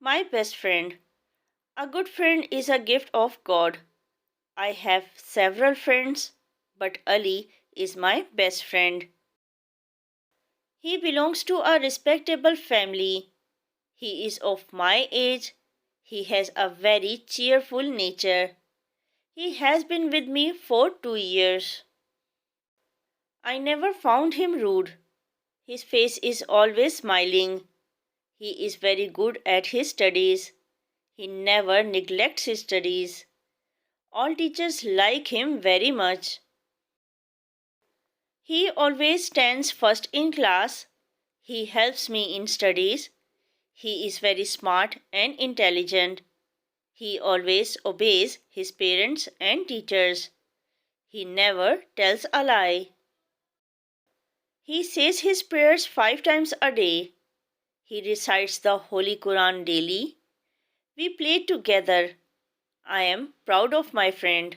My best friend. A good friend is a gift of God. I have several friends, but Ali is my best friend. He belongs to a respectable family. He is of my age. He has a very cheerful nature. He has been with me for 2 years. I never found him rude. His face is always smiling. He is very good at his studies. He never neglects his studies. All teachers like him very much. He always stands first in class. He helps me in studies. He is very smart and intelligent. He always obeys his parents and teachers. He never tells a lie. He says his prayers 5 times a day. He recites the Holy Quran daily. We play together. I am proud of my friend.